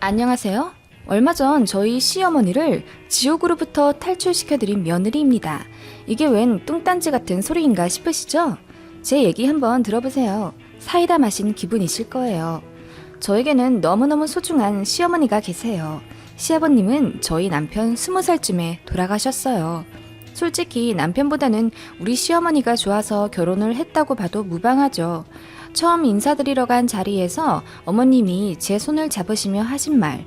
안녕하세요. 얼마 전 저희 시어머니를 지옥으로부터 탈출시켜드린 며느리입니다. 이게 웬 뚱딴지 같은 소리인가 싶으시죠? 제 얘기 한번 들어보세요. 사이다 마신 기분이실 거예요. 저에게는 너무너무 소중한 시어머니가 계세요. 시아버님은 저희 남편 20살쯤에 돌아가셨어요. 솔직히 남편보다는 우리 시어머니가 좋아서 결혼을 했다고 봐도 무방하죠. 처음 인사드리러 간 자리에서 어머님이 제 손을 잡으시며 하신 말,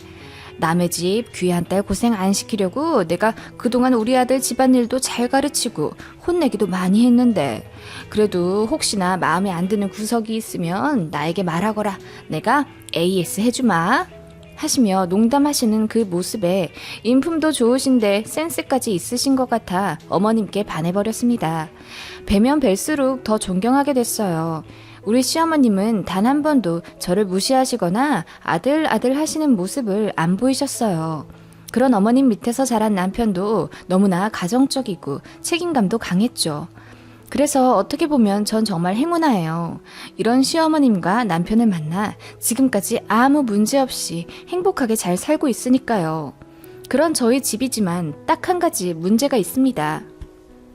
남의 집 귀한 딸 고생 안 시키려고 내가 그동안 우리 아들 집안일도 잘 가르치고 혼내기도 많이 했는데 그래도 혹시나 마음에 안 드는 구석이 있으면 나에게 말하거라. 내가 AS 해주마 하시며 농담하시는 그 모습에 인품도 좋으신데 센스까지 있으신 것 같아 어머님께 반해버렸습니다. 뵈면 뵐수록 더 존경하게 됐어요. 우리 시어머님은 단 한 번도 저를 무시하시거나 아들 하시는 모습을 안 보이셨어요. 그런 어머님 밑에서 자란 남편도 너무나 가정적이고 책임감도 강했죠. 그래서 어떻게 보면 전 정말 행운아예요. 이런 시어머님과 남편을 만나 지금까지 아무 문제 없이 행복하게 잘 살고 있으니까요. 그런 저희 집이지만 딱 한 가지 문제가 있습니다.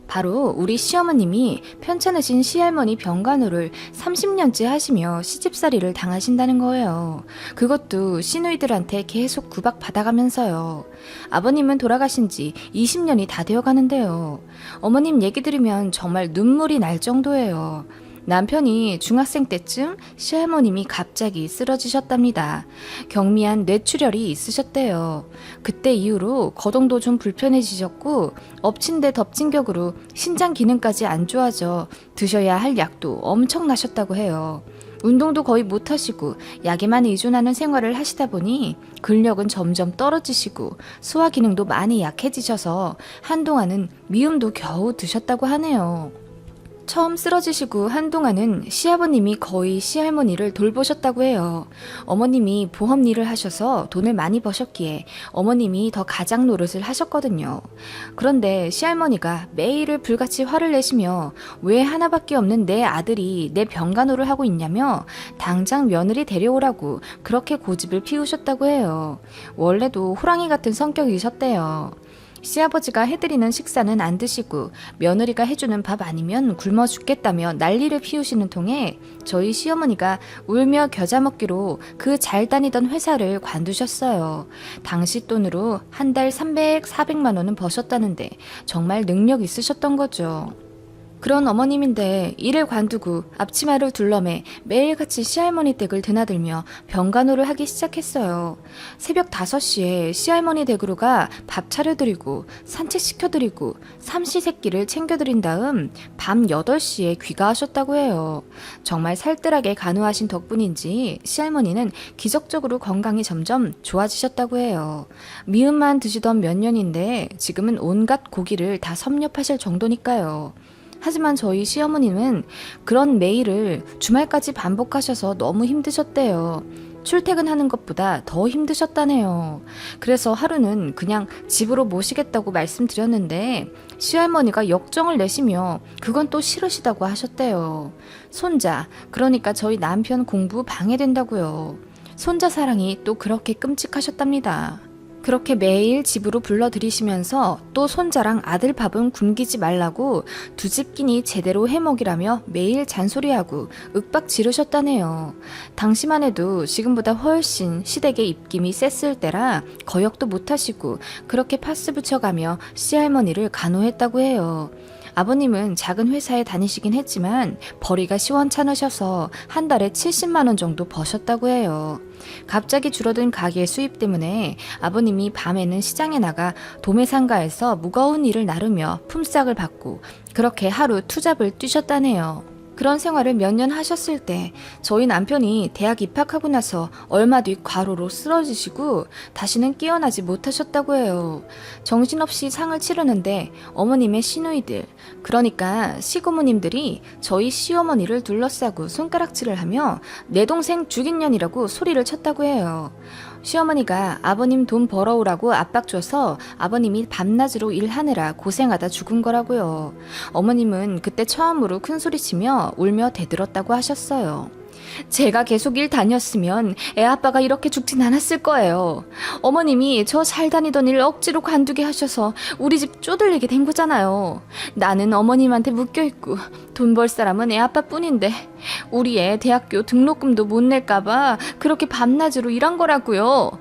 바로 우리 시어머님이 편찮으신 시할머니 병간호를 30년째 하시며 시집살이를 당하신다는 거예요. 그것도 시누이들한테 계속 구박받아가면서요. 아버님은 돌아가신 지 20년이 다 되어 가는데요. 어머님 얘기 들으면 정말 눈물이 날 정도예요. 남편이 중학생 때쯤 시할머님이 갑자기 쓰러지셨답니다. 경미한 뇌출혈이 있으셨대요. 그때 이후로 거동도 좀 불편해지셨고 엎친 데 덮친 격으로 신장 기능까지 안 좋아져 드셔야 할 약도 엄청나셨다고 해요. 운동도 거의 못하시고 약에만 의존하는 생활을 하시다 보니 근력은 점점 떨어지시고 소화 기능도 많이 약해지셔서 한동안은 미움도 겨우 드셨다고 하네요. 처음 쓰러지시고 한동안은 시아버님이 거의 시할머니를 돌보셨다고 해요. 어머님이 보험 일을 하셔서 돈을 많이 버셨기에 어머님이 더 가장 노릇을 하셨거든요. 그런데 시할머니가 매일을 불같이 화를 내시며 왜 하나밖에 없는 내 아들이 내 병간호를 하고 있냐며 당장 며느리 데려오라고 그렇게 고집을 피우셨다고 해요. 원래도 호랑이 같은 성격이셨대요. 시아버지가 해드리는 식사는 안 드시고 며느리가 해주는 밥 아니면 굶어 죽겠다며 난리를 피우시는 통에 저희 시어머니가 울며 겨자 먹기로 그 잘 다니던 회사를 관두셨어요. 당시 돈으로 한 달 300, 400만 원은 버셨다는데 정말 능력 있으셨던 거죠. 그런 어머님인데 일을 관두고 앞치마를 둘러매 매일같이 시할머니 댁을 드나들며 병간호를 하기 시작했어요. 새벽 5시에 시할머니 댁으로 가 밥 차려드리고 산책시켜드리고 삼시세끼를 챙겨드린 다음 밤 8시에 귀가하셨다고 해요. 정말 살뜰하게 간호하신 덕분인지 시할머니는 기적적으로 건강이 점점 좋아지셨다고 해요. 미음만 드시던 몇 년인데 지금은 온갖 고기를 다 섭렵하실 정도니까요. 하지만 저희 시어머님은 그런 매일을 주말까지 반복하셔서 너무 힘드셨대요. 출퇴근하는 것보다 더 힘드셨다네요. 그래서 하루는 그냥 집으로 모시겠다고 말씀드렸는데 시할머니가 역정을 내시며 그건 또 싫으시다고 하셨대요. 손자, 그러니까 저희 남편 공부 방해된다고요. 손자 사랑이 또 그렇게 끔찍하셨답니다. 그렇게 매일 집으로 불러들이시면서 또 손자랑 아들 밥은 굶기지 말라고 두 집 끼니 제대로 해먹이라며 매일 잔소리하고 윽박 지르셨다네요. 당시만 해도 지금보다 훨씬 시댁의 입김이 셌을 때라 거역도 못하시고 그렇게 파스 붙여가며 시할머니를 간호했다고 해요. 아버님은 작은 회사에 다니시긴 했지만 벌이가 시원찮으셔서 한 달에 70만 원 정도 버셨다고 해요. 갑자기 줄어든 가게 수입 때문에 아버님이 밤에는 시장에 나가 도매상가에서 무거운 일을 나르며 품삯을 받고 그렇게 하루 투잡을 뛰셨다네요. 그런 생활을 몇 년 하셨을 때 저희 남편이 대학 입학하고 나서 얼마 뒤 과로로 쓰러지시고 다시는 깨어나지 못하셨다고 해요. 정신없이 상을 치르는데 어머님의 시누이들, 그러니까 시고모님들이 저희 시어머니를 둘러싸고 손가락질을 하며 내 동생 죽인 년이라고 소리를 쳤다고 해요. 시어머니가 아버님 돈 벌어오라고 압박 줘서 아버님이 밤낮으로 일하느라 고생하다 죽은 거라고요. 어머님은 그때 처음으로 큰소리치며 울며 대들었다고 하셨어요. 제가 계속 일 다녔으면 애 아빠가 이렇게 죽진 않았을 거예요. 어머님이 저 잘 다니던 일 억지로 관두게 하셔서 우리 집 쪼들리게 된 거잖아요. 나는 어머님한테 묶여있고 돈 벌 사람은 애 아빠뿐인데 우리 애 대학교 등록금도 못 낼까봐 그렇게 밤낮으로 일한 거라고요.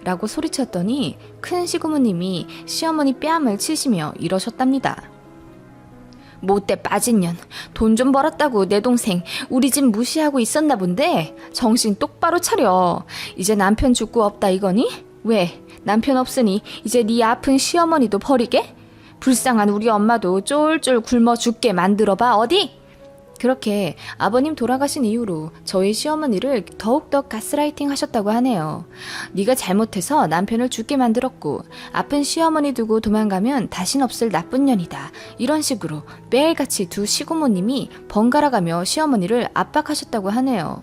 라고 소리쳤더니 큰 시고모님이 시어머니 뺨을 치시며 이러셨답니다. 못돼 빠진 년, 돈 좀 벌었다고 내 동생 우리 집 무시하고 있었나 본데 정신 똑바로 차려. 이제 남편 죽고 없다 이거니? 왜? 남편 없으니 이제 네 아픈 시어머니도 버리게? 불쌍한 우리 엄마도 쫄쫄 굶어 죽게 만들어봐 어디? 그렇게 아버님 돌아가신 이후로 저희 시어머니를 더욱더 가스라이팅 하셨다고 하네요. 네가 잘못해서 남편을 죽게 만들었고 아픈 시어머니 두고 도망가면 다신 없을 나쁜 년이다. 이런 식으로 매일같이 두 시고모님이 번갈아가며 시어머니를 압박하셨다고 하네요.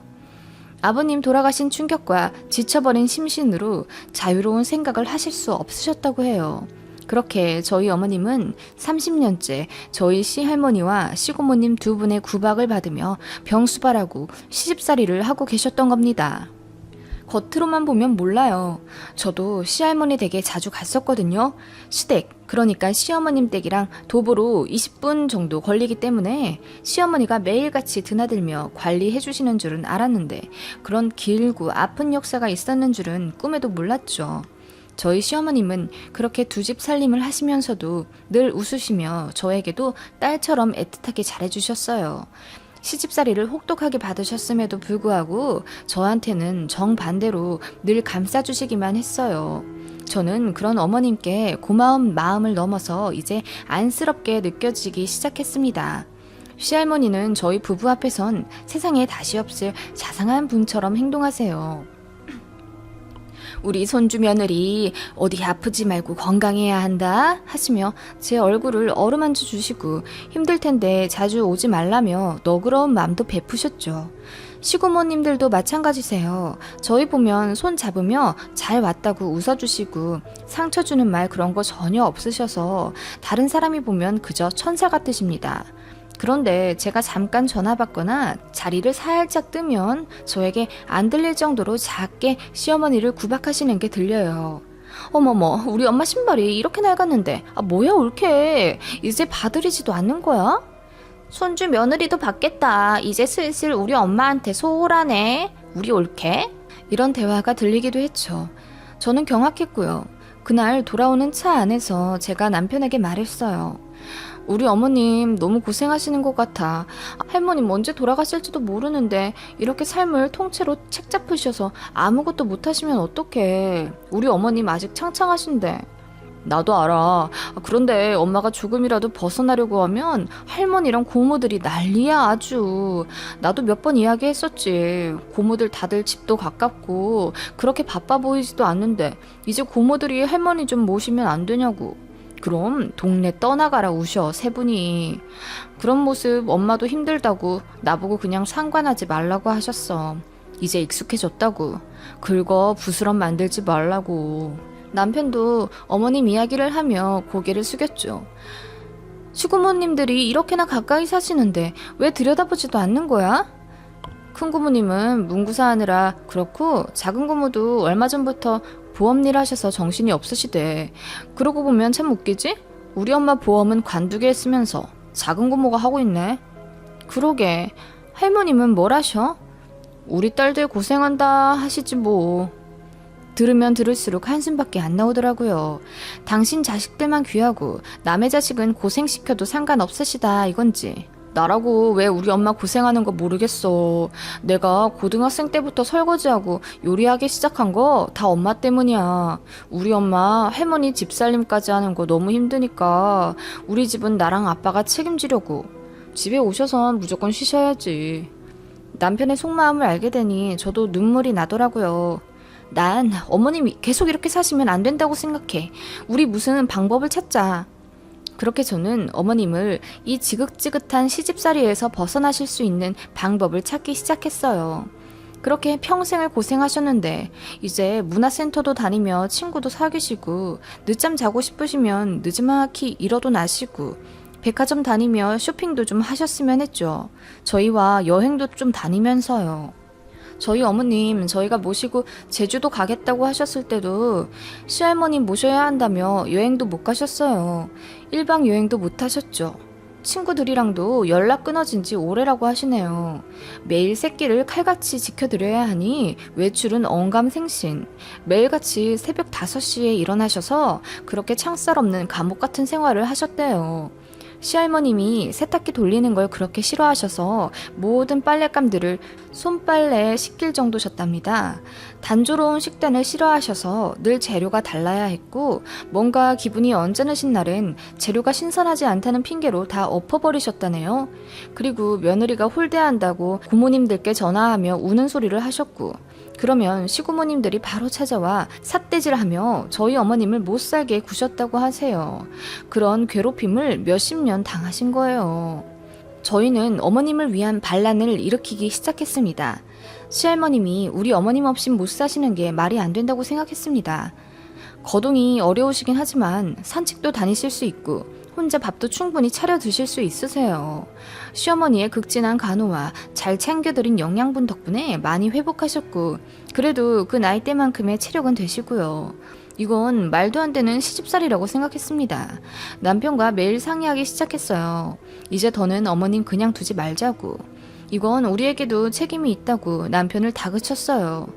아버님 돌아가신 충격과 지쳐버린 심신으로 자유로운 생각을 하실 수 없으셨다고 해요. 그렇게 저희 어머님은 30년째 저희 시할머니와 시고모님 두 분의 구박을 받으며 병수발하고 시집살이를 하고 계셨던 겁니다. 겉으로만 보면 몰라요. 저도 시할머니 댁에 자주 갔었거든요. 시댁, 그러니까 시어머님 댁이랑 도보로 20분 정도 걸리기 때문에 시어머니가 매일같이 드나들며 관리해 주시는 줄은 알았는데 그런 길고 아픈 역사가 있었는 줄은 꿈에도 몰랐죠. 저희 시어머님은 그렇게 두 집 살림을 하시면서도 늘 웃으시며 저에게도 딸처럼 애틋하게 잘해주셨어요. 시집살이를 혹독하게 받으셨음에도 불구하고 저한테는 정반대로 늘 감싸주시기만 했어요. 저는 그런 어머님께 고마운 마음을 넘어서 이제 안쓰럽게 느껴지기 시작했습니다. 시할머니는 저희 부부 앞에선 세상에 다시 없을 자상한 분처럼 행동하세요. 우리 손주 며느리 어디 아프지 말고 건강해야 한다 하시며 제 얼굴을 어루만져 주시고 힘들 텐데 자주 오지 말라며 너그러운 마음도 베푸셨죠. 시고모님들도 마찬가지세요. 저희 보면 손 잡으며 잘 왔다고 웃어주시고 상처 주는 말 그런 거 전혀 없으셔서 다른 사람이 보면 그저 천사 같으십니다. 그런데 제가 잠깐 전화 받거나 자리를 살짝 뜨면 저에게 안 들릴 정도로 작게 시어머니를 구박하시는 게 들려요. 어머머, 우리 엄마 신발이 이렇게 낡았는데 뭐야 옳게 이제 봐드리지도 않는 거야? 손주 며느리도 받겠다. 이제 슬슬 우리 엄마한테 소홀하네. 우리 옳게? 이런 대화가 들리기도 했죠. 저는 경악했고요. 그날 돌아오는 차 안에서 제가 남편에게 말했어요. 우리 어머님 너무 고생하시는 것 같아. 할머님 언제 돌아가실지도 모르는데 이렇게 삶을 통째로 책 잡으셔서 아무것도 못하시면 어떡해. 우리 어머님 아직 창창하신데. 나도 알아. 그런데 엄마가 조금이라도 벗어나려고 하면 할머니랑 고모들이 난리야 아주. 나도 몇 번 이야기했었지. 고모들 다들 집도 가깝고 그렇게 바빠 보이지도 않는데 이제 고모들이 할머니 좀 모시면 안 되냐고. 그럼 동네 떠나가라 우셔 세 분이. 그런 모습 엄마도 힘들다고 나보고 그냥 상관하지 말라고 하셨어. 이제 익숙해졌다고. 긁어 부스럼 만들지 말라고. 남편도 어머님 이야기를 하며 고개를 숙였죠. 시고모님들이 이렇게나 가까이 사시는데 왜 들여다보지도 않는 거야? 큰 고모님은 문구사 하느라 그렇고 작은 고모도 얼마 전부터 보험일 하셔서 정신이 없으시대. 그러고 보면 참 웃기지? 우리 엄마 보험은 관두게 했으면서 작은 고모가 하고 있네. 그러게. 할머님은 뭘 하셔? 우리 딸들 고생한다 하시지 뭐. 들으면 들을수록 한숨밖에 안 나오더라고요. 당신 자식들만 귀하고 남의 자식은 고생시켜도 상관없으시다 이건지. 나라고 왜 우리 엄마 고생하는 거 모르겠어. 내가 고등학생 때부터 설거지하고 요리하기 시작한 거 다 엄마 때문이야. 우리 엄마 할머니 집살림까지 하는 거 너무 힘드니까 우리 집은 나랑 아빠가 책임지려고. 집에 오셔선 무조건 쉬셔야지. 남편의 속마음을 알게 되니 저도 눈물이 나더라고요. 난 어머님이 계속 이렇게 사시면 안 된다고 생각해. 우리 무슨 방법을 찾자. 그렇게 저는 어머님을 이 지긋지긋한 시집살이에서 벗어나실 수 있는 방법을 찾기 시작했어요. 그렇게 평생을 고생하셨는데 이제 문화센터도 다니며 친구도 사귀시고 늦잠 자고 싶으시면 늦지막히 일어도 나시고 백화점 다니며 쇼핑도 좀 하셨으면 했죠. 저희와 여행도 좀 다니면서요. 저희 어머님 저희가 모시고 제주도 가겠다고 하셨을 때도 시할머니 모셔야 한다며 여행도 못 가셨어요. 1박 여행도 못 하셨죠. 친구들이랑도 연락 끊어진 지 오래라고 하시네요. 매일 새끼를 칼같이 지켜드려야 하니 외출은 언감생신. 매일같이 새벽 5시에 일어나셔서 그렇게 창살 없는 감옥 같은 생활을 하셨대요. 시할머님이 세탁기 돌리는 걸 그렇게 싫어하셔서 모든 빨랫감들을 손빨래에 씻길 정도셨답니다. 단조로운 식단을 싫어하셔서 늘 재료가 달라야 했고 뭔가 기분이 언짢으신 날은 재료가 신선하지 않다는 핑계로 다 엎어버리셨다네요. 그리고 며느리가 홀대한다고 고모님들께 전화하며 우는 소리를 하셨고 그러면 시고모님들이 바로 찾아와 삿대질하며 저희 어머님을 못살게 구셨다고 하세요. 그런 괴롭힘을 몇십 년 당하신 거예요. 저희는 어머님을 위한 반란을 일으키기 시작했습니다. 시할머님이 우리 어머님 없이 못 사시는 게 말이 안 된다고 생각했습니다. 거동이 어려우시긴 하지만 산책도 다니실 수 있고 혼자 밥도 충분히 차려 드실 수 있으세요. 시어머니의 극진한 간호와 잘 챙겨드린 영양분 덕분에 많이 회복하셨고 그래도 그 나이대만큼의 체력은 되시고요. 이건 말도 안 되는 시집살이라고 생각했습니다. 남편과 매일 상의하기 시작했어요. 이제 더는 어머님 그냥 두지 말자고. 이건 우리에게도 책임이 있다고 남편을 다그쳤어요.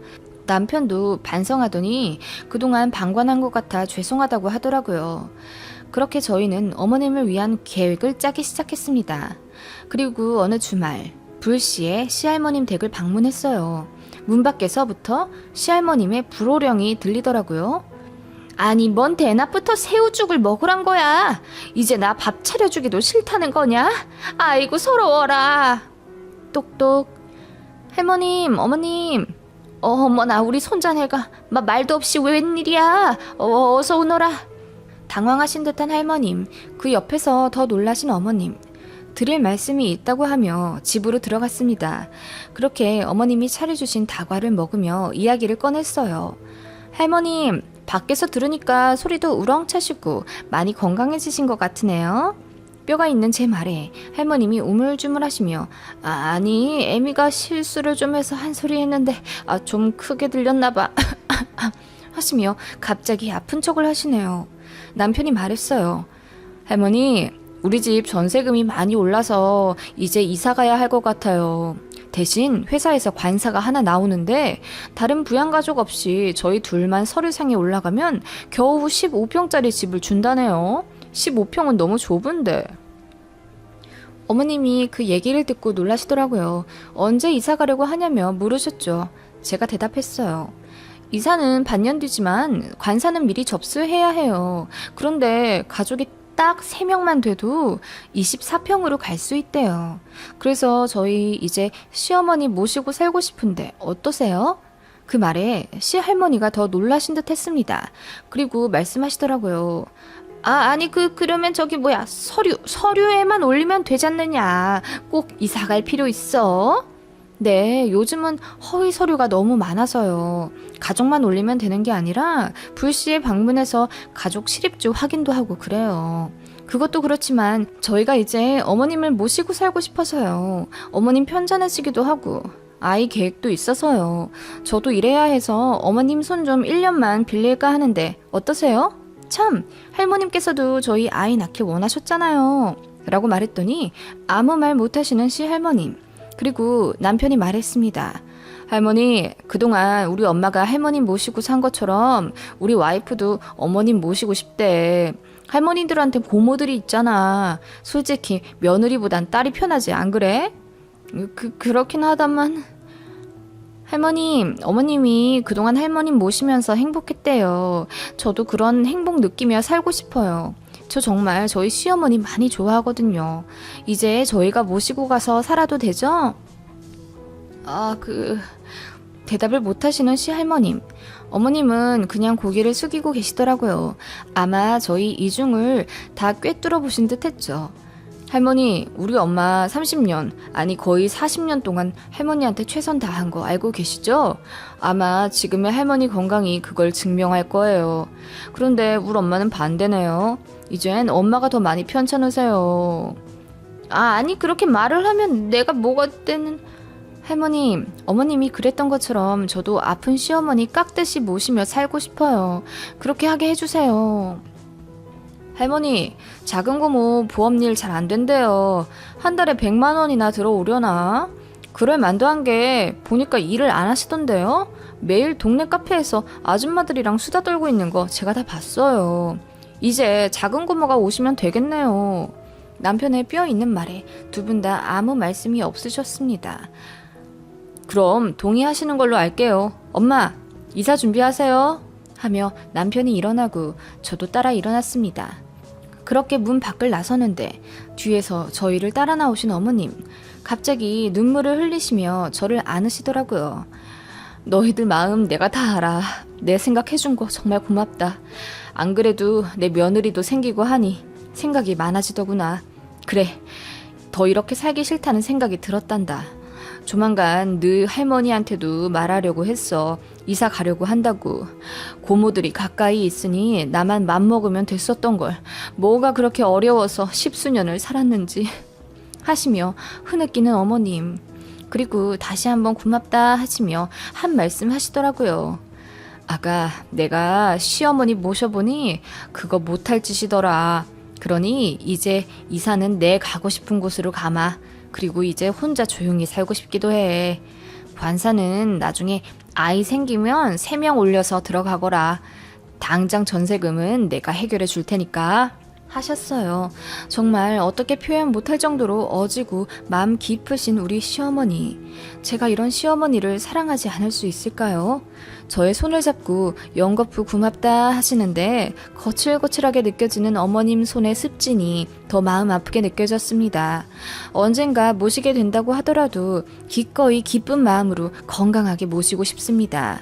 남편도 반성하더니 그동안 방관한 것 같아 죄송하다고 하더라고요. 그렇게 저희는 어머님을 위한 계획을 짜기 시작했습니다. 그리고 어느 주말 불시에 시할머님 댁을 방문했어요. 문 밖에서부터 시할머님의 불호령이 들리더라고요. 아니 뭔 대낮부터 새우죽을 먹으란 거야. 이제 나 밥 차려주기도 싫다는 거냐? 아이고 서러워라. 똑똑. 할머님, 어머님. 어머나 우리 손자네가 말도 없이 웬일이야. 어서 오너라. 당황하신 듯한 할머님, 그 옆에서 더 놀라신 어머님. 드릴 말씀이 있다고 하며 집으로 들어갔습니다. 그렇게 어머님이 차려주신 다과를 먹으며 이야기를 꺼냈어요. 할머님, 밖에서 들으니까 소리도 우렁차시고 많이 건강해지신 것 같으네요. 뼈가 있는 제 말에 할머님이 우물쭈물하시며 아니 애미가 실수를 좀 해서 한 소리 했는데 좀 크게 들렸나봐 하시며 갑자기 아픈 척을 하시네요. 남편이 말했어요. 할머니, 우리 집 전세금이 많이 올라서 이제 이사 가야 할 것 같아요. 대신 회사에서 관사가 하나 나오는데 다른 부양가족 없이 저희 둘만 서류상에 올라가면 겨우 15평짜리 집을 준다네요. 15평은 너무 좁은데. 어머님이 그 얘기를 듣고 놀라시더라고요. 언제 이사 가려고 하냐며 물으셨죠. 제가 대답했어요. 이사는 반년 뒤지만 관사는 미리 접수해야 해요. 그런데 가족이 딱 3명만 돼도 24평으로 갈 수 있대요. 그래서 저희 이제 시어머니 모시고 살고 싶은데 어떠세요? 그 말에 시할머니가 더 놀라신 듯 했습니다. 그리고 말씀하시더라고요. 아니 그러면 저기 서류에만 올리면 되잖느냐. 꼭 이사 갈 필요 있어? 네, 요즘은 허위 서류가 너무 많아서요. 가족만 올리면 되는 게 아니라 불시에 방문해서 가족 실입주 확인도 하고 그래요. 그것도 그렇지만 저희가 이제 어머님을 모시고 살고 싶어서요. 어머님 편찮으시기도 하고 아이 계획도 있어서요. 저도 일해야 해서 어머님 손 좀 1년만 빌릴까 하는데 어떠세요? 참, 할머님께서도 저희 아이 낳길 원하셨잖아요. 라고 말했더니 아무 말 못하시는 시할머님. 그리고 남편이 말했습니다. 할머니, 그동안 우리 엄마가 할머님 모시고 산 것처럼 우리 와이프도 어머님 모시고 싶대. 할머니들한테 고모들이 있잖아. 솔직히 며느리보단 딸이 편하지, 안 그래? 그렇긴 하다만. 할머님, 어머님이 그동안 할머님 모시면서 행복했대요. 저도 그런 행복 느끼며 살고 싶어요. 저 정말 저희 시어머니 많이 좋아하거든요. 이제 저희가 모시고 가서 살아도 되죠? 대답을 못하시는 시할머님. 어머님은 그냥 고개를 숙이고 계시더라고요. 아마 저희 이중을 다 꿰뚫어 보신 듯 했죠. 할머니, 우리 엄마 30년, 아니 거의 40년 동안 할머니한테 최선 다한 거 알고 계시죠? 아마 지금의 할머니 건강이 그걸 증명할 거예요. 그런데 우리 엄마는 반대네요. 이젠 엄마가 더 많이 편찮으세요. 아니 그렇게 말을 하면 내가 뭐가 되는... 할머님, 어머님이 그랬던 것처럼 저도 아픈 시어머니 깍듯이 모시며 살고 싶어요. 그렇게 하게 해주세요. 할머니, 작은 고모 보험일 잘 안 된대요. 한 달에 100만 원이나 들어오려나? 그럴 만도 한 게 보니까 일을 안 하시던데요? 매일 동네 카페에서 아줌마들이랑 수다 떨고 있는 거 제가 다 봤어요. 이제 작은 고모가 오시면 되겠네요. 남편의 뼈 있는 말에 두 분 다 아무 말씀이 없으셨습니다. 그럼 동의하시는 걸로 알게요. 엄마, 이사 준비하세요. 하며 남편이 일어나고 저도 따라 일어났습니다. 그렇게 문 밖을 나서는데 뒤에서 저희를 따라 나오신 어머님, 갑자기 눈물을 흘리시며 저를 안으시더라고요. 너희들 마음 내가 다 알아. 내 생각해준 거 정말 고맙다. 안 그래도 내 며느리도 생기고 하니 생각이 많아지더구나. 그래, 더 이렇게 살기 싫다는 생각이 들었단다. 조만간 너 할머니한테도 말하려고 했어. 이사 가려고 한다고. 고모들이 가까이 있으니 나만 맘먹으면 됐었던 걸. 뭐가 그렇게 어려워서 10수년을 살았는지 하시며 흐느끼는 어머님. 그리고 다시 한번 고맙다 하시며 한 말씀 하시더라고요. 아가, 내가 시어머니 모셔보니 그거 못할 짓이더라. 그러니 이제 이사는 내 가고 싶은 곳으로 가마. 그리고 이제 혼자 조용히 살고 싶기도 해. 관사는 나중에 아이 생기면 3명 올려서 들어가거라. 당장 전세금은 내가 해결해 줄 테니까 하셨어요. 정말 어떻게 표현 못할 정도로 어지고 마음 깊으신 우리 시어머니. 제가 이런 시어머니를 사랑하지 않을 수 있을까요? 저의 손을 잡고 연거푸 고맙다 하시는데 거칠거칠하게 느껴지는 어머님 손의 습진이 더 마음 아프게 느껴졌습니다. 언젠가 모시게 된다고 하더라도 기꺼이 기쁜 마음으로 건강하게 모시고 싶습니다.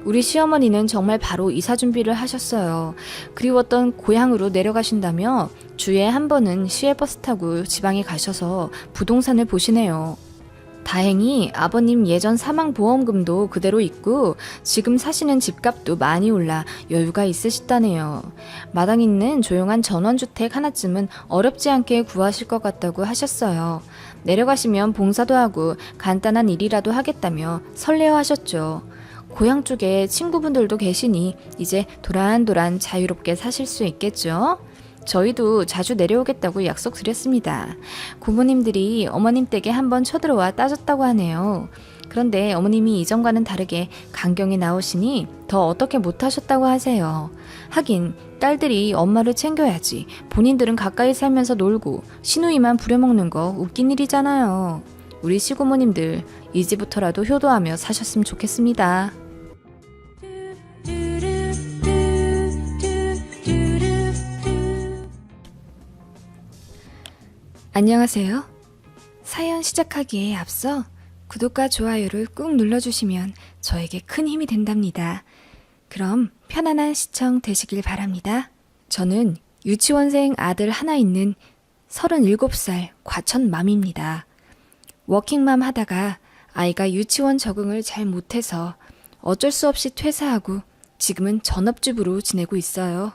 우리 시어머니는 정말 바로 이사 준비를 하셨어요. 그리웠던 고향으로 내려가신다며 주에 한 번은 시외버스 타고 지방에 가셔서 부동산을 보시네요. 다행히 아버님 예전 사망보험금도 그대로 있고 지금 사시는 집값도 많이 올라 여유가 있으시다네요. 마당 있는 조용한 전원주택 하나쯤은 어렵지 않게 구하실 것 같다고 하셨어요. 내려가시면 봉사도 하고 간단한 일이라도 하겠다며 설레어하셨죠. 고향 쪽에 친구분들도 계시니 이제 도란도란 자유롭게 사실 수 있겠죠? 저희도 자주 내려오겠다고 약속드렸습니다. 고모님들이 어머님 댁에 한번 쳐들어와 따졌다고 하네요. 그런데 어머님이 이전과는 다르게 강경에 나오시니 더 어떻게 못하셨다고 하세요. 하긴 딸들이 엄마를 챙겨야지 본인들은 가까이 살면서 놀고 시누이만 부려먹는 거 웃긴 일이잖아요. 우리 시고모님들 이제부터라도 효도하며 사셨으면 좋겠습니다. 안녕하세요. 사연 시작하기에 앞서 구독과 좋아요를 꾹 눌러주시면 저에게 큰 힘이 된답니다. 그럼 편안한 시청 되시길 바랍니다. 저는 유치원생 아들 하나 있는 37살 과천맘입니다. 워킹맘 하다가 아이가 유치원 적응을 잘 못해서 어쩔 수 없이 퇴사하고 지금은 전업주부로 지내고 있어요.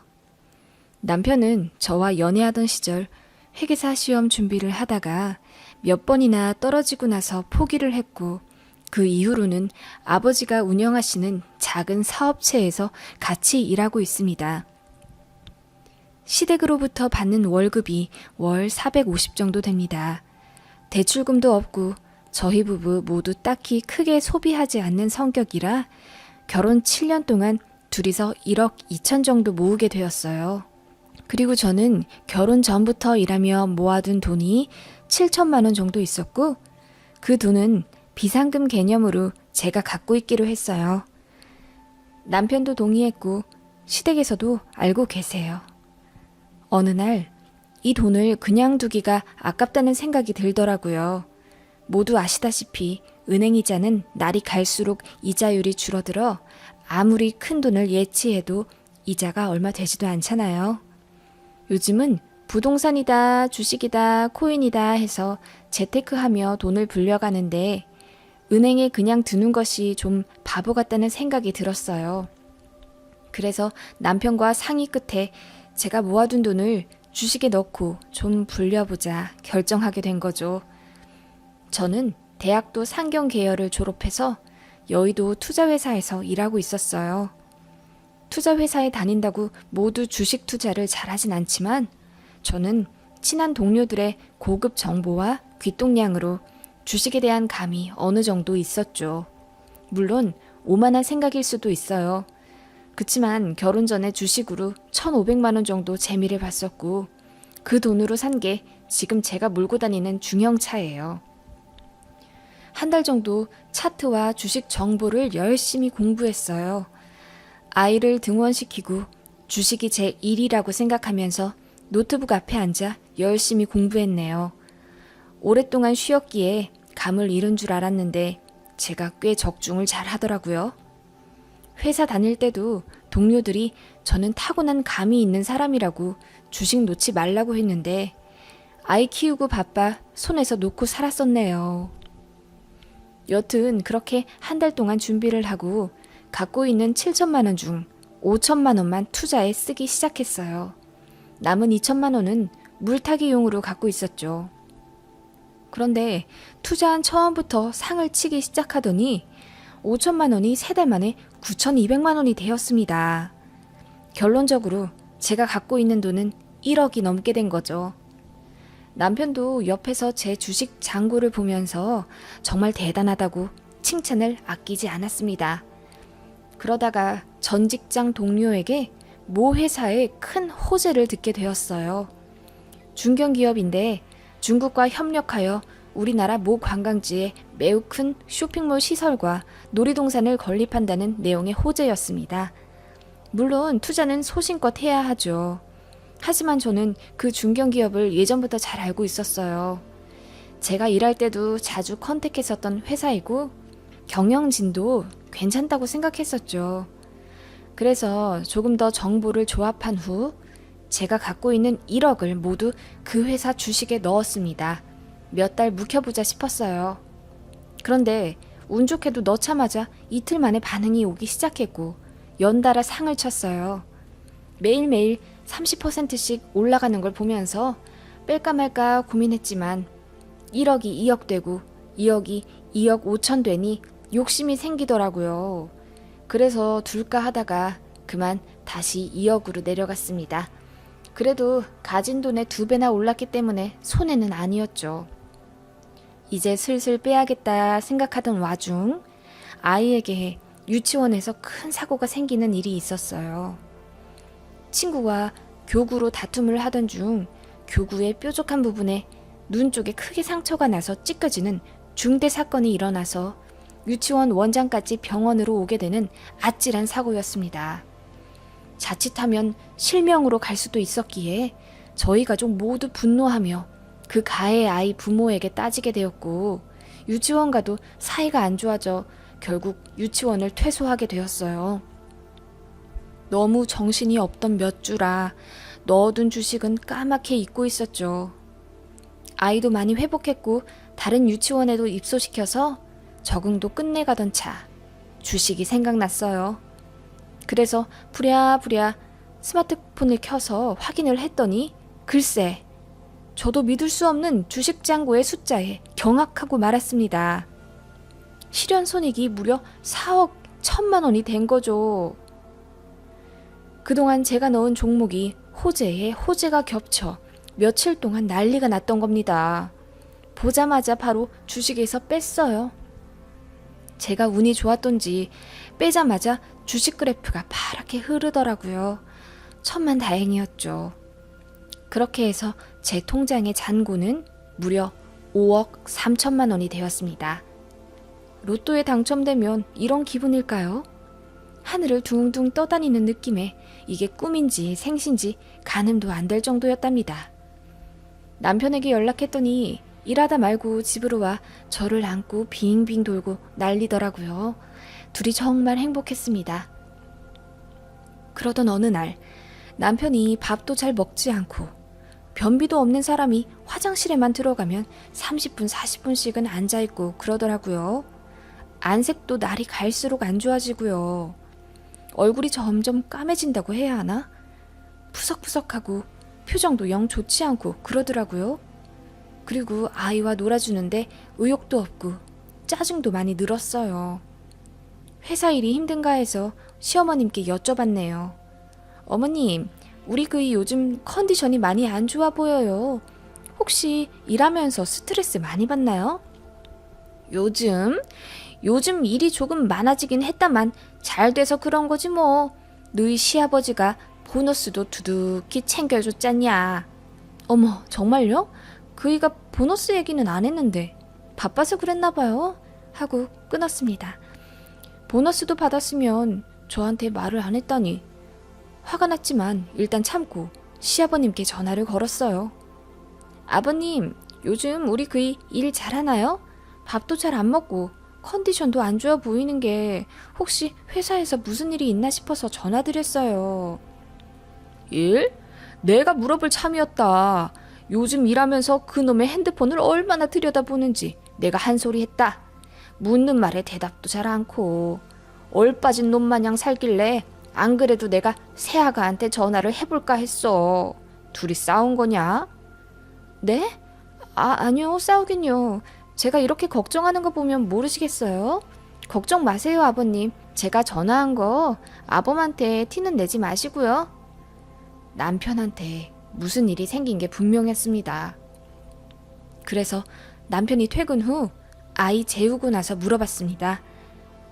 남편은 저와 연애하던 시절 회계사 시험 준비를 하다가 몇 번이나 떨어지고 나서 포기를 했고 그 이후로는 아버지가 운영하시는 작은 사업체에서 같이 일하고 있습니다. 시댁으로부터 받는 월급이 월 450 정도 됩니다. 대출금도 없고 저희 부부 모두 딱히 크게 소비하지 않는 성격이라 결혼 7년 동안 둘이서 1억 2천 정도 모으게 되었어요. 그리고 저는 결혼 전부터 일하며 모아둔 돈이 7천만 원 정도 있었고 그 돈은 비상금 개념으로 제가 갖고 있기로 했어요. 남편도 동의했고 시댁에서도 알고 계세요. 어느 날 이 돈을 그냥 두기가 아깝다는 생각이 들더라고요. 모두 아시다시피 은행 이자는 날이 갈수록 이자율이 줄어들어 아무리 큰 돈을 예치해도 이자가 얼마 되지도 않잖아요. 요즘은 부동산이다, 주식이다, 코인이다 해서 재테크하며 돈을 불려가는데 은행에 그냥 두는 것이 좀 바보 같다는 생각이 들었어요. 그래서 남편과 상의 끝에 제가 모아둔 돈을 주식에 넣고 좀 불려보자 결정하게 된 거죠. 저는 대학도 상경 계열을 졸업해서 여의도 투자회사에서 일하고 있었어요. 투자회사에 다닌다고 모두 주식 투자를 잘하진 않지만 저는 친한 동료들의 고급 정보와 귀동량으로 주식에 대한 감이 어느 정도 있었죠. 물론 오만한 생각일 수도 있어요. 그치만 결혼 전에 주식으로 1,500만 원 정도 재미를 봤었고 그 돈으로 산 게 지금 제가 몰고 다니는 중형차예요. 한 달 정도 차트와 주식 정보를 열심히 공부했어요. 아이를 등원시키고 주식이 제 일이라고 생각하면서 노트북 앞에 앉아 열심히 공부했네요. 오랫동안 쉬었기에 감을 잃은 줄 알았는데 제가 꽤 적중을 잘 하더라고요. 회사 다닐 때도 동료들이 저는 타고난 감이 있는 사람이라고 주식 놓지 말라고 했는데 아이 키우고 바빠 손에서 놓고 살았었네요. 여튼 그렇게 한 달 동안 준비를 하고 갖고 있는 7천만 원 중 5천만 원만 투자에 쓰기 시작했어요. 남은 2천만 원은 물타기용으로 갖고 있었죠. 그런데 투자한 처음부터 상을 치기 시작하더니 5천만 원이 3달 만에 9,200만 원이 되었습니다. 결론적으로 제가 갖고 있는 돈은 1억이 넘게 된 거죠. 남편도 옆에서 제 주식 잔고를 보면서 정말 대단하다고 칭찬을 아끼지 않았습니다. 그러다가 전 직장 동료에게 모 회사의 큰 호재를 듣게 되었어요. 중견기업인데 중국과 협력하여 우리나라 모 관광지에 매우 큰 쇼핑몰 시설과 놀이동산을 건립한다는 내용의 호재였습니다. 물론 투자는 소신껏 해야 하죠. 하지만 저는 그 중견기업을 예전부터 잘 알고 있었어요. 제가 일할 때도 자주 컨택했었던 회사이고 경영진도 괜찮다고 생각했었죠. 그래서 조금 더 정보를 조합한 후 제가 갖고 있는 1억을 모두 그 회사 주식에 넣었습니다. 몇 달 묵혀보자 싶었어요. 그런데 운 좋게도 넣자마자 이틀 만에 반응이 오기 시작했고 연달아 상을 쳤어요. 매일매일 30%씩 올라가는 걸 보면서 뺄까 말까 고민했지만 1억이 2억 되고 2억이 2억 5천 되니 욕심이 생기더라고요. 그래서 둘까 하다가 그만 다시 2억으로 내려갔습니다. 그래도 가진 돈의 2배나 올랐기 때문에 손해는 아니었죠. 이제 슬슬 빼야겠다 생각하던 와중 아이에게 유치원에서 큰 사고가 생기는 일이 있었어요. 친구와 교구로 다툼을 하던 중 교구의 뾰족한 부분에 눈 쪽에 크게 상처가 나서 찢겨지는 중대 사건이 일어나서 유치원 원장까지 병원으로 오게 되는 아찔한 사고였습니다. 자칫하면 실명으로 갈 수도 있었기에 저희 가족 모두 분노하며 그 가해 아이 부모에게 따지게 되었고 유치원과도 사이가 안 좋아져 결국 유치원을 퇴소하게 되었어요. 너무 정신이 없던 몇 주라 넣어둔 주식은 까맣게 잊고 있었죠. 아이도 많이 회복했고 다른 유치원에도 입소시켜서 적응도 끝내가던 차 주식이 생각났어요. 그래서 부랴부랴 스마트폰을 켜서 확인을 했더니 글쎄 저도 믿을 수 없는 주식 잔고의 숫자에 경악하고 말았습니다. 실현 손익이 무려 4억 1천만 원이 된 거죠. 그동안 제가 넣은 종목이 호재에 호재가 겹쳐 며칠 동안 난리가 났던 겁니다. 보자마자 바로 주식에서 뺐어요. 제가 운이 좋았던지 빼자마자 주식 그래프가 파랗게 흐르더라고요. 천만다행이었죠. 그렇게 해서 제 통장의 잔고는 무려 5억 3천만 원이 되었습니다. 로또에 당첨되면 이런 기분일까요? 하늘을 둥둥 떠다니는 느낌에 이게 꿈인지 생신지 가늠도 안 될 정도였답니다. 남편에게 연락했더니 일하다 말고 집으로 와 저를 안고 빙빙 돌고 난리더라고요. 둘이 정말 행복했습니다. 그러던 어느 날 남편이 밥도 잘 먹지 않고 변비도 없는 사람이 화장실에만 들어가면 30분, 40분씩은 앉아있고 그러더라고요. 안색도 날이 갈수록 안 좋아지고요. 얼굴이 점점 까매진다고 해야 하나? 푸석푸석하고 표정도 영 좋지 않고 그러더라고요. 그리고 아이와 놀아주는데 의욕도 없고 짜증도 많이 늘었어요. 회사 일이 힘든가 해서 시어머님께 여쭤봤네요. 어머님, 우리 그이 요즘 컨디션이 많이 안 좋아 보여요. 혹시 일하면서 스트레스 많이 받나요? 요즘 일이 조금 많아지긴 했다만 잘 돼서 그런 거지 뭐. 너희 시아버지가 보너스도 두둑히 챙겨줬잖냐. 어머, 정말요? 그이가 보너스 얘기는 안 했는데 바빠서 그랬나 봐요. 하고 끊었습니다. 보너스도 받았으면 저한테 말을 안 했다니. 화가 났지만 일단 참고 시아버님께 전화를 걸었어요. 아버님, 요즘 우리 그이 일 잘하나요? 밥도 잘 안 먹고 컨디션도 안 좋아 보이는 게 혹시 회사에서 무슨 일이 있나 싶어서 전화드렸어요. 일? 내가 물어볼 참이었다. 요즘 일하면서 그놈의 핸드폰을 얼마나 들여다보는지 내가 한 소리 했다. 묻는 말에 대답도 잘 않고 얼빠진 놈 마냥 살길래 안 그래도 내가 새아가한테 전화를 해볼까 했어. 둘이 싸운 거냐? 네? 아니요, 싸우긴요. 제가 이렇게 걱정하는 거 보면 모르시겠어요? 걱정 마세요, 아버님. 제가 전화한 거 아범한테 티는 내지 마시고요. 남편한테 무슨 일이 생긴 게 분명했습니다. 그래서 남편이 퇴근 후 아이 재우고 나서 물어봤습니다.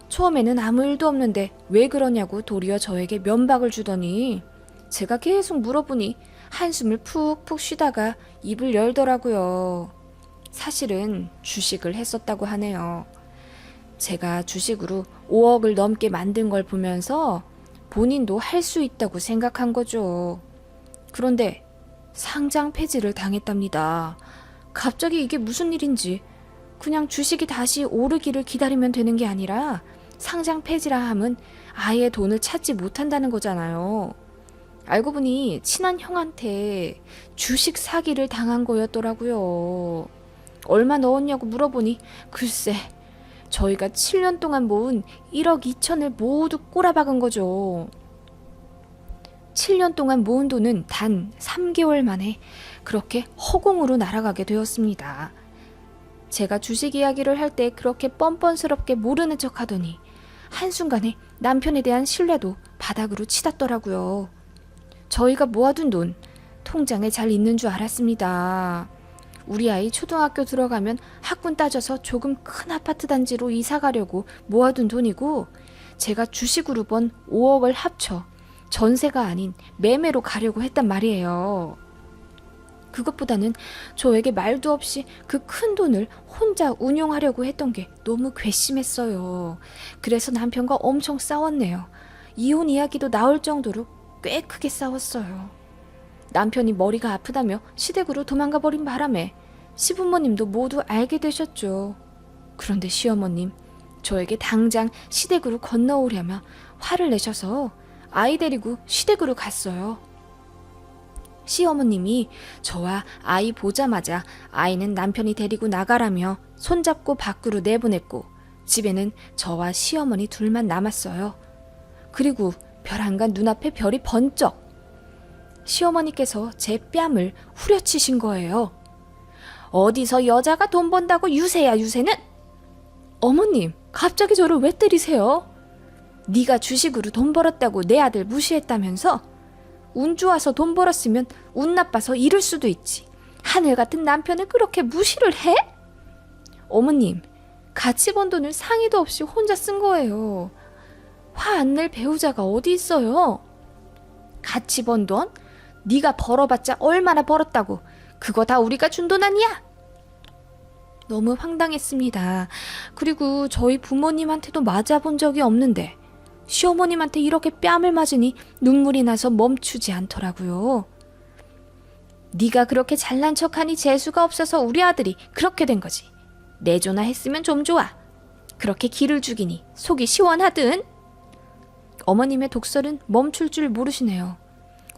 처음에는 아무 일도 없는데 왜 그러냐고 도리어 저에게 면박을 주더니 제가 계속 물어보니 한숨을 푹푹 쉬다가 입을 열더라고요. 사실은 주식을 했었다고 하네요. 제가 주식으로 5억을 넘게 만든 걸 보면서 본인도 할 수 있다고 생각한 거죠. 그런데 상장 폐지를 당했답니다. 갑자기 이게 무슨 일인지 그냥 주식이 다시 오르기를 기다리면 되는 게 아니라 상장 폐지라 함은 아예 돈을 찾지 못한다는 거잖아요. 알고 보니 친한 형한테 주식 사기를 당한 거였더라고요. 얼마 넣었냐고 물어보니 글쎄 저희가 7년 동안 모은 1억 2천을 모두 꼬라박은 거죠. 7년 동안 모은 돈은 단 3개월 만에 그렇게 허공으로 날아가게 되었습니다. 제가 주식 이야기를 할 때 그렇게 뻔뻔스럽게 모르는 척 하더니 한순간에 남편에 대한 신뢰도 바닥으로 치닫더라고요. 저희가 모아둔 돈 통장에 잘 있는 줄 알았습니다. 우리 아이 초등학교 들어가면 학군 따져서 조금 큰 아파트 단지로 이사 가려고 모아둔 돈이고 제가 주식으로 번 5억을 합쳐 전세가 아닌 매매로 가려고 했단 말이에요. 그것보다는 저에게 말도 없이 그 큰 돈을 혼자 운용하려고 했던 게 너무 괘씸했어요. 그래서 남편과 엄청 싸웠네요. 이혼 이야기도 나올 정도로 꽤 크게 싸웠어요. 남편이 머리가 아프다며 시댁으로 도망가 버린 바람에 시부모님도 모두 알게 되셨죠. 그런데 시어머님, 저에게 당장 시댁으로 건너오려며 화를 내셔서 아이 데리고 시댁으로 갔어요. 시어머님이 저와 아이 보자마자 아이는 남편이 데리고 나가라며 손잡고 밖으로 내보냈고 집에는 저와 시어머니 둘만 남았어요. 그리고 벼랑간 눈앞에 별이 번쩍. 시어머니께서 제 뺨을 후려치신 거예요. 어디서 여자가 돈 번다고 유세야 유세는? 어머님, 갑자기 저를 왜 때리세요? 네가 주식으로 돈 벌었다고 내 아들 무시했다면서? 운 좋아서 돈 벌었으면 운 나빠서 잃을 수도 있지. 하늘 같은 남편을 그렇게 무시를 해? 어머님, 같이 번 돈을 상의도 없이 혼자 쓴 거예요. 화 안 낼 배우자가 어디 있어요? 같이 번 돈? 네가 벌어봤자 얼마나 벌었다고. 그거 다 우리가 준 돈 아니야? 너무 황당했습니다. 그리고 저희 부모님한테도 맞아본 적이 없는데 시어머님한테 이렇게 뺨을 맞으니 눈물이 나서 멈추지 않더라고요. 네가 그렇게 잘난 척하니 재수가 없어서 우리 아들이 그렇게 된 거지. 내조나 했으면 좀 좋아. 그렇게 기를 죽이니 속이 시원하든. 어머님의 독설은 멈출 줄 모르시네요.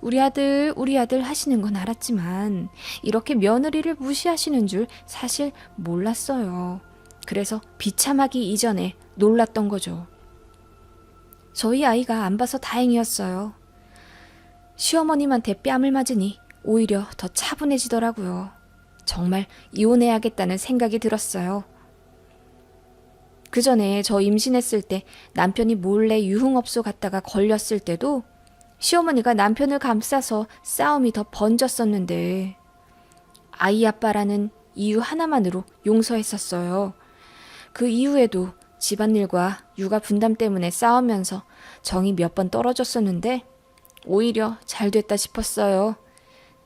우리 아들 하시는 건 알았지만 이렇게 며느리를 무시하시는 줄 사실 몰랐어요. 그래서 비참하기 이전에 놀랐던 거죠. 저희 아이가 안 봐서 다행이었어요. 시어머님한테 뺨을 맞으니 오히려 더 차분해지더라고요. 정말 이혼해야겠다는 생각이 들었어요. 그 전에 저 임신했을 때 남편이 몰래 유흥업소 갔다가 걸렸을 때도 시어머니가 남편을 감싸서 싸움이 더 번졌었는데 아이 아빠라는 이유 하나만으로 용서했었어요. 그 이후에도 집안일과 육아 분담 때문에 싸우면서 정이 몇 번 떨어졌었는데 오히려 잘 됐다 싶었어요.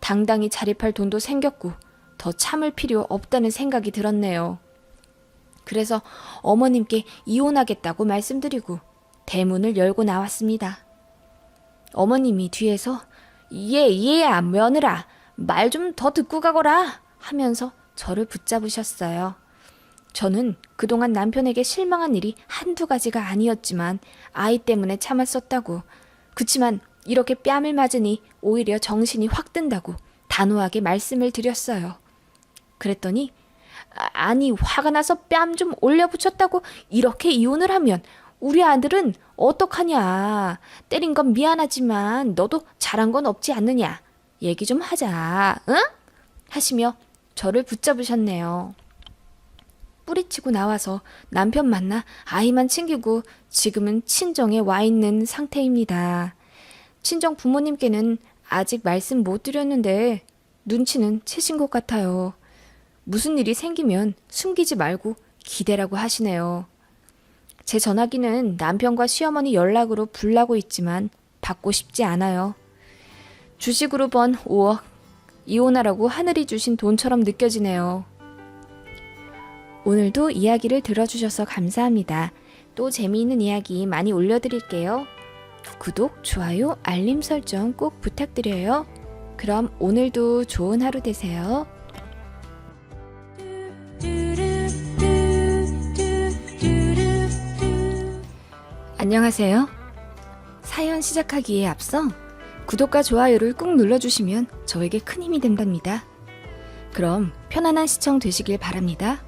당당히 자립할 돈도 생겼고 더 참을 필요 없다는 생각이 들었네요. 그래서 어머님께 이혼하겠다고 말씀드리고 대문을 열고 나왔습니다. 어머님이 뒤에서 얘야 며느라 말 좀 더 듣고 가거라 하면서 저를 붙잡으셨어요. 저는 그동안 남편에게 실망한 일이 한두 가지가 아니었지만 아이 때문에 참았었다고, 그치만 이렇게 뺨을 맞으니 오히려 정신이 확 든다고 단호하게 말씀을 드렸어요. 그랬더니 아니 화가 나서 뺨 좀 올려붙였다고 이렇게 이혼을 하면 우리 아들은 어떡하냐. 때린 건 미안하지만 너도 잘한 건 없지 않느냐. 얘기 좀 하자. 응? 하시며 저를 붙잡으셨네요. 뿌리치고 나와서 남편 만나 아이만 챙기고 지금은 친정에 와 있는 상태입니다. 친정 부모님께는 아직 말씀 못 드렸는데 눈치는 채신 것 같아요. 무슨 일이 생기면 숨기지 말고 기대라고 하시네요. 제 전화기는 남편과 시어머니 연락으로 불나고 있지만 받고 싶지 않아요. 주식으로 번 5억, 이혼하라고 하늘이 주신 돈처럼 느껴지네요. 오늘도 이야기를 들어주셔서 감사합니다. 또 재미있는 이야기 많이 올려드릴게요. 구독, 좋아요, 알림 설정 꼭 부탁드려요. 그럼 오늘도 좋은 하루 되세요. 안녕하세요. 사연 시작하기에 앞서 구독과 좋아요를 꾹 눌러주시면 저에게 큰 힘이 된답니다. 그럼 편안한 시청 되시길 바랍니다.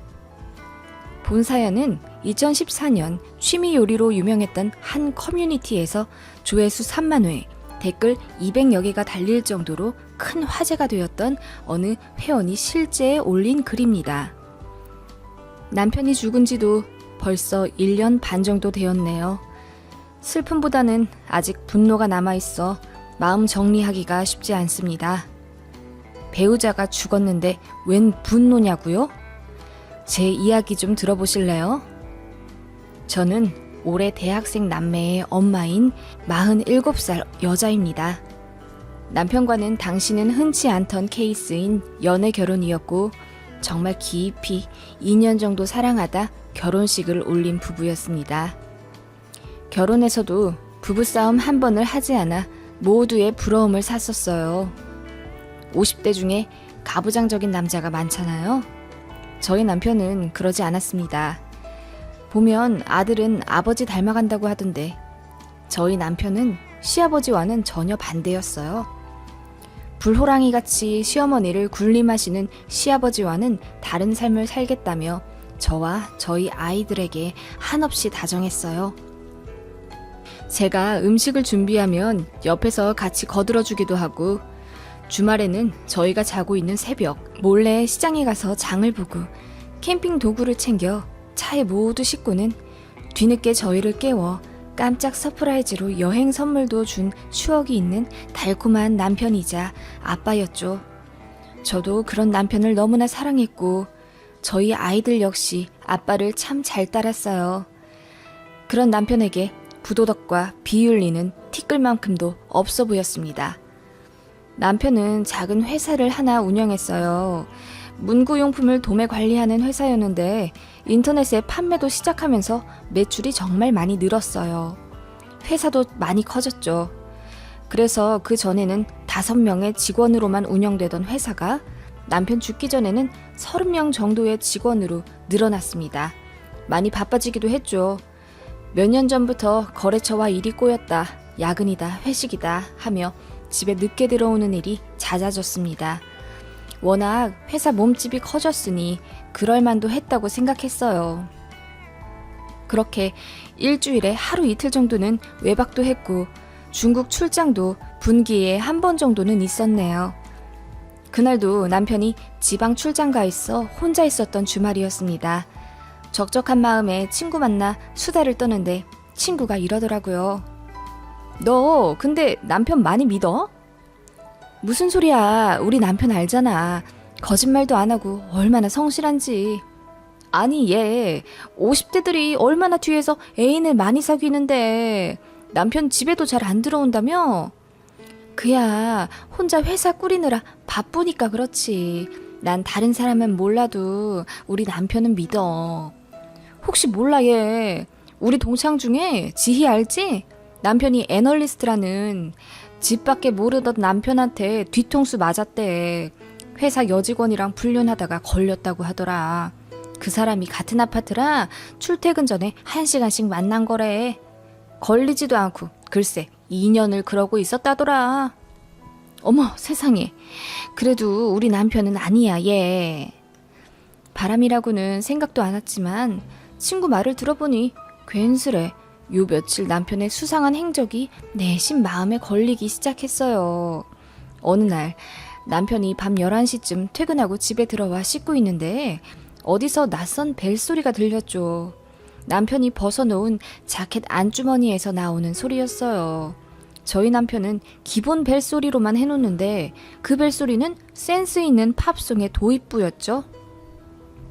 본 사연은 2014년 취미 요리로 유명했던 한 커뮤니티에서 조회수 3만 회, 댓글 200여 개가 달릴 정도로 큰 화제가 되었던 어느 회원이 실제에 올린 글입니다. 남편이 죽은 지도 벌써 1년 반 정도 되었네요. 슬픔보다는 아직 분노가 남아있어 마음 정리하기가 쉽지 않습니다. 배우자가 죽었는데 웬 분노냐고요? 제 이야기 좀 들어보실래요? 저는 올해 대학생 남매의 엄마인 47살 여자입니다. 남편과는 당시는 흔치 않던 케이스인 연애 결혼이었고 정말 깊이 2년 정도 사랑하다 결혼식을 올린 부부였습니다. 결혼해서도 부부싸움 한 번을 하지 않아 모두의 부러움을 샀었어요. 50대 중에 가부장적인 남자가 많잖아요. 저희 남편은 그러지 않았습니다. 보면 아들은 아버지 닮아간다고 하던데 저희 남편은 시아버지와는 전혀 반대였어요. 불호랑이같이 시어머니를 군림하시는 시아버지와는 다른 삶을 살겠다며 저와 저희 아이들에게 한없이 다정했어요. 제가 음식을 준비하면 옆에서 같이 거들어주기도 하고 주말에는 저희가 자고 있는 새벽 몰래 시장에 가서 장을 보고 캠핑 도구를 챙겨 차에 모두 싣고는 뒤늦게 저희를 깨워 깜짝 서프라이즈로 여행 선물도 준 추억이 있는 달콤한 남편이자 아빠였죠. 저도 그런 남편을 너무나 사랑했고 저희 아이들 역시 아빠를 참 잘 따랐어요. 그런 남편에게 부도덕과 비윤리는 티끌만큼도 없어 보였습니다. 남편은 작은 회사를 하나 운영했어요. 문구용품을 도매 관리하는 회사였는데 인터넷에 판매도 시작하면서 매출이 정말 많이 늘었어요. 회사도 많이 커졌죠. 그래서 그 전에는 5명의 직원으로만 운영되던 회사가 남편 죽기 전에는 30명 정도의 직원으로 늘어났습니다. 많이 바빠지기도 했죠. 몇 년 전부터 거래처와 일이 꼬였다, 야근이다, 회식이다 하며 집에 늦게 들어오는 일이 잦아졌습니다. 워낙 회사 몸집이 커졌으니 그럴만도 했다고 생각했어요. 그렇게 일주일에 하루 이틀 정도는 외박도 했고 중국 출장도 분기에 한 번 정도는 있었네요. 그날도 남편이 지방 출장 가 있어 혼자 있었던 주말이었습니다. 적적한 마음에 친구 만나 수다를 떠는데 친구가 이러더라고요. 너 근데 남편 많이 믿어? 무슨 소리야. 우리 남편 알잖아. 거짓말도 안 하고 얼마나 성실한지. 아니 얘 50대들이 얼마나 뒤에서 애인을 많이 사귀는데 남편 집에도 잘 안 들어온다며? 그야 혼자 회사 꾸리느라 바쁘니까 그렇지. 난 다른 사람은 몰라도 우리 남편은 믿어. 혹시 몰라 얘. 우리 동창 중에 지희 알지? 남편이 애널리스트라는. 집 밖에 모르던 남편한테 뒤통수 맞았대. 회사 여직원이랑 불륜하다가 걸렸다고 하더라. 그 사람이 같은 아파트라 출퇴근 전에 1시간씩 만난 거래. 걸리지도 않고 글쎄 2년을 그러고 있었다더라. 어머 세상에. 그래도 우리 남편은 아니야 얘. 바람이라고는 생각도 않았지만 친구 말을 들어보니 괜스레 요 며칠 남편의 수상한 행적이 내심 마음에 걸리기 시작했어요. 어느 날 남편이 밤 11시쯤 퇴근하고 집에 들어와 씻고 있는데 어디서 낯선 벨소리가 들렸죠. 남편이 벗어놓은 자켓 안주머니에서 나오는 소리였어요. 저희 남편은 기본 벨소리로만 해놓는데 그 벨소리는 센스 있는 팝송의 도입부였죠.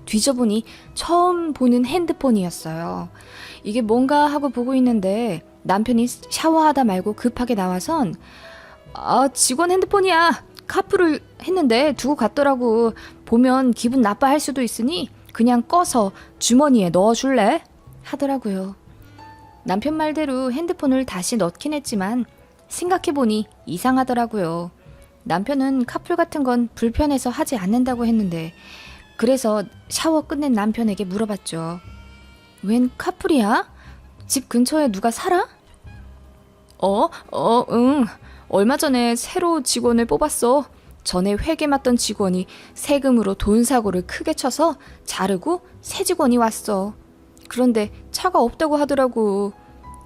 뒤져보니 처음 보는 핸드폰이었어요. 이게 뭔가 하고 보고 있는데 남편이 샤워하다 말고 급하게 나와선 직원 핸드폰이야. 카풀을 했는데 두고 갔더라고. 보면 기분 나빠할 수도 있으니 그냥 꺼서 주머니에 넣어줄래? 하더라고요. 남편 말대로 핸드폰을 다시 넣긴 했지만 생각해보니 이상하더라고요. 남편은 카풀 같은 건 불편해서 하지 않는다고 했는데 그래서 샤워 끝낸 남편에게 물어봤죠. 웬 카풀이야? 집 근처에 누가 살아? 응. 얼마 전에 새로 직원을 뽑았어. 전에 회계 맡던 직원이 세금으로 돈 사고를 크게 쳐서 자르고 새 직원이 왔어. 그런데 차가 없다고 하더라고.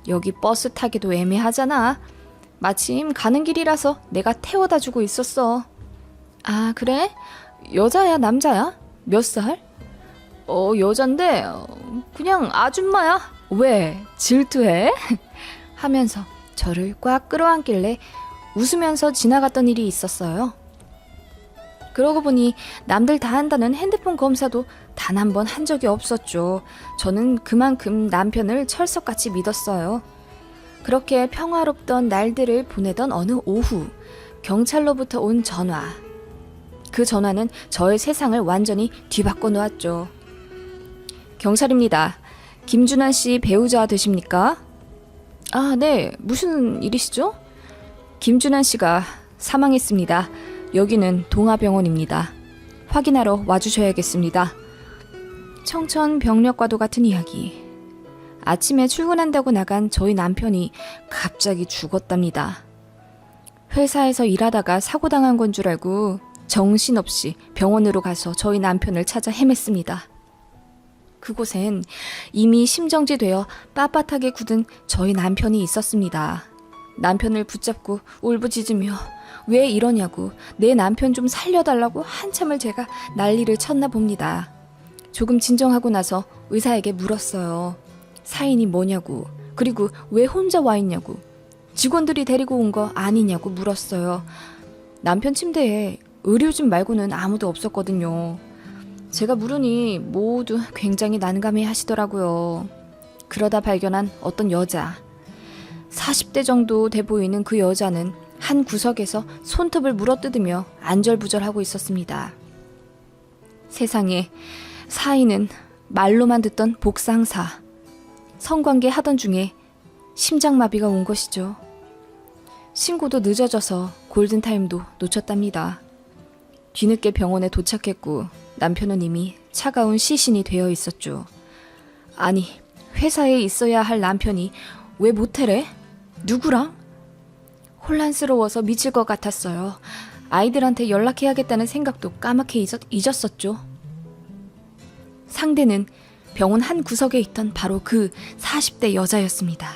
여기 버스 타기도 애매하잖아. 마침 가는 길이라서 내가 태워다 주고 있었어. 아, 그래? 여자야, 남자야? 몇 살? 여잔데 그냥 아줌마야. 왜? 질투해? 하면서 저를 꽉 끌어안길래 웃으면서 지나갔던 일이 있었어요. 그러고 보니 남들 다 한다는 핸드폰 검사도 단 한 번 한 적이 없었죠. 저는 그만큼 남편을 철석같이 믿었어요. 그렇게 평화롭던 날들을 보내던 어느 오후, 경찰로부터 온 전화. 그 전화는 저의 세상을 완전히 뒤바꿔 놓았죠. 경찰입니다. 김준환 씨 배우자 되십니까? 아, 네. 무슨 일이시죠? 김준환 씨가 사망했습니다. 여기는 동아병원입니다. 확인하러 와주셔야겠습니다. 청천벽력과도 같은 이야기. 아침에 출근한다고 나간 저희 남편이 갑자기 죽었답니다. 회사에서 일하다가 사고당한 건 줄 알고 정신없이 병원으로 가서 저희 남편을 찾아 헤맸습니다. 그곳엔 이미 심정지되어 빳빳하게 굳은 저희 남편이 있었습니다. 남편을 붙잡고 울부짖으며 왜 이러냐고 내 남편 좀 살려달라고 한참을 제가 난리를 쳤나 봅니다. 조금 진정하고 나서 의사에게 물었어요. 사인이 뭐냐고, 그리고 왜 혼자 와 있냐고, 직원들이 데리고 온 거 아니냐고 물었어요. 남편 침대에 의료진 말고는 아무도 없었거든요. 제가 물으니 모두 굉장히 난감해 하시더라고요. 그러다 발견한 어떤 여자. 40대 정도 돼 보이는 그 여자는 한 구석에서 손톱을 물어뜯으며 안절부절하고 있었습니다. 세상에, 사인은 말로만 듣던 복상사. 성관계 하던 중에 심장마비가 온 것이죠. 신고도 늦어져서 골든타임도 놓쳤답니다. 뒤늦게 병원에 도착했고 남편은 이미 차가운 시신이 되어 있었죠. 아니, 회사에 있어야 할 남편이 왜 모텔에? 누구랑? 혼란스러워서 미칠 것 같았어요. 아이들한테 연락해야겠다는 생각도 까맣게 잊었었죠. 상대는 병원 한 구석에 있던 바로 그 40대 여자였습니다.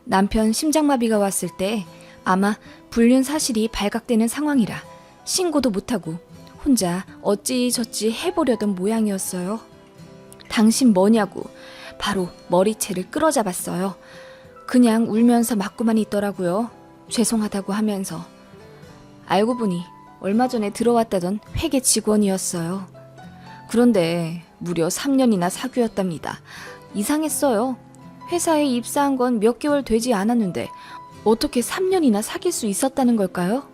남편 심장마비가 왔을 때 아마 불륜 사실이 발각되는 상황이라 신고도 못하고 혼자 어찌저찌 해보려던 모양이었어요. 당신 뭐냐고 바로 머리채를 끌어잡았어요. 그냥 울면서 맞고만 있더라고요. 죄송하다고 하면서. 알고 보니 얼마 전에 들어왔다던 회계 직원이었어요. 그런데 무려 3년이나 사귀었답니다. 이상했어요. 회사에 입사한 건 몇 개월 되지 않았는데 어떻게 3년이나 사귈 수 있었다는 걸까요?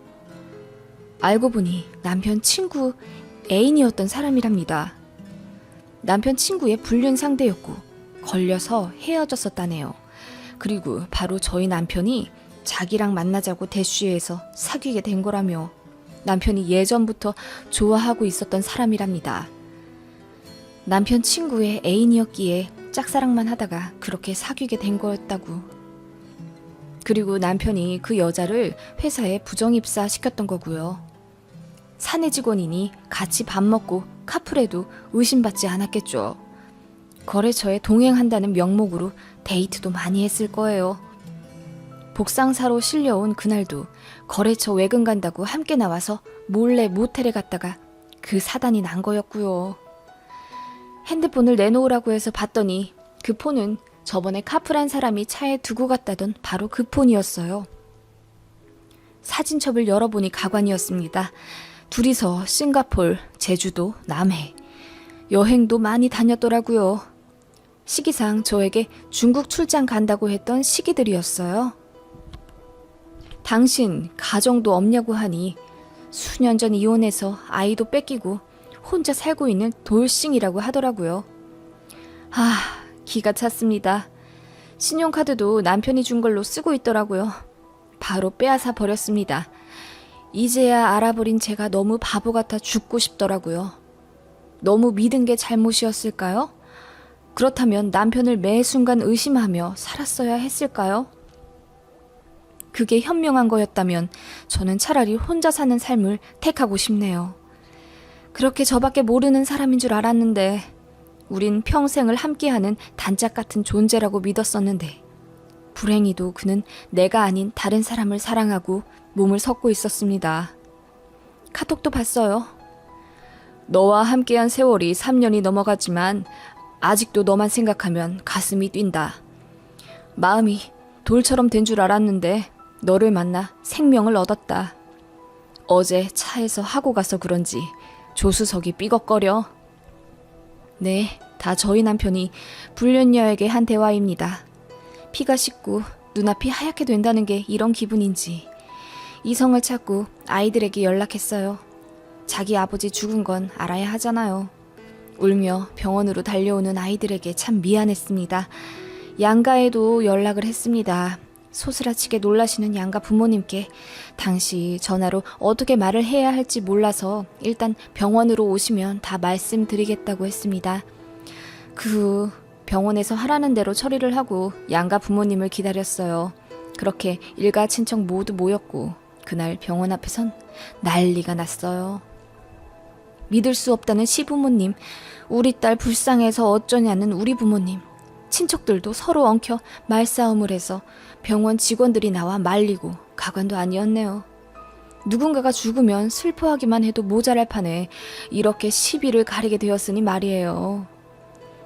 알고 보니 남편 친구 애인이었던 사람이랍니다. 남편 친구의 불륜 상대였고 걸려서 헤어졌었다네요. 그리고 바로 저희 남편이 자기랑 만나자고 대쉬해서 사귀게 된 거라며 남편이 예전부터 좋아하고 있었던 사람이랍니다. 남편 친구의 애인이었기에 짝사랑만 하다가 그렇게 사귀게 된 거였다고. 그리고 남편이 그 여자를 회사에 부정입사 시켰던 거고요. 사내 직원이니 같이 밥 먹고 카풀해도 의심받지 않았겠죠. 거래처에 동행한다는 명목으로 데이트도 많이 했을 거예요. 복상사로 실려온 그날도 거래처 외근 간다고 함께 나와서 몰래 모텔에 갔다가 그 사단이 난 거였고요. 핸드폰을 내놓으라고 해서 봤더니 그 폰은 저번에 카풀한 사람이 차에 두고 갔다던 바로 그 폰이었어요. 사진첩을 열어보니 가관이었습니다. 둘이서 싱가폴, 제주도, 남해 여행도 많이 다녔더라고요. 시기상 저에게 중국 출장 간다고 했던 시기들이었어요. 당신 가정도 없냐고 하니 수년 전 이혼해서 아이도 뺏기고 혼자 살고 있는 돌싱이라고 하더라고요. 기가 찼습니다. 신용카드도 남편이 준 걸로 쓰고 있더라고요. 바로 빼앗아 버렸습니다. 이제야 알아버린 제가 너무 바보 같아 죽고 싶더라고요. 너무 믿은 게 잘못이었을까요? 그렇다면 남편을 매 순간 의심하며 살았어야 했을까요? 그게 현명한 거였다면 저는 차라리 혼자 사는 삶을 택하고 싶네요. 그렇게 저밖에 모르는 사람인 줄 알았는데 우린 평생을 함께하는 단짝 같은 존재라고 믿었었는데 불행히도 그는 내가 아닌 다른 사람을 사랑하고 몸을 섞고 있었습니다. 카톡도 봤어요. 너와 함께한 세월이 3년이 넘어갔지만 아직도 너만 생각하면 가슴이 뛴다. 마음이 돌처럼 된 줄 알았는데 너를 만나 생명을 얻었다. 어제 차에서 하고 가서 그런지 조수석이 삐걱거려. 네, 다 저희 남편이 불륜녀에게 한 대화입니다. 피가 식고 눈앞이 하얗게 된다는 게 이런 기분인지 이성을 찾고 아이들에게 연락했어요. 자기 아버지 죽은 건 알아야 하잖아요. 울며 병원으로 달려오는 아이들에게 참 미안했습니다. 양가에도 연락을 했습니다. 소스라치게 놀라시는 양가 부모님께 당시 전화로 어떻게 말을 해야 할지 몰라서 일단 병원으로 오시면 다 말씀드리겠다고 했습니다. 그 후 병원에서 하라는 대로 처리를 하고 양가 부모님을 기다렸어요. 그렇게 일가 친척 모두 모였고 그날 병원 앞에선 난리가 났어요. 믿을 수 없다는 시부모님, 우리 딸 불쌍해서 어쩌냐는 우리 부모님, 친척들도 서로 엉켜 말싸움을 해서 병원 직원들이 나와 말리고 가관도 아니었네요. 누군가가 죽으면 슬퍼하기만 해도 모자랄 판에 이렇게 시비를 가리게 되었으니 말이에요.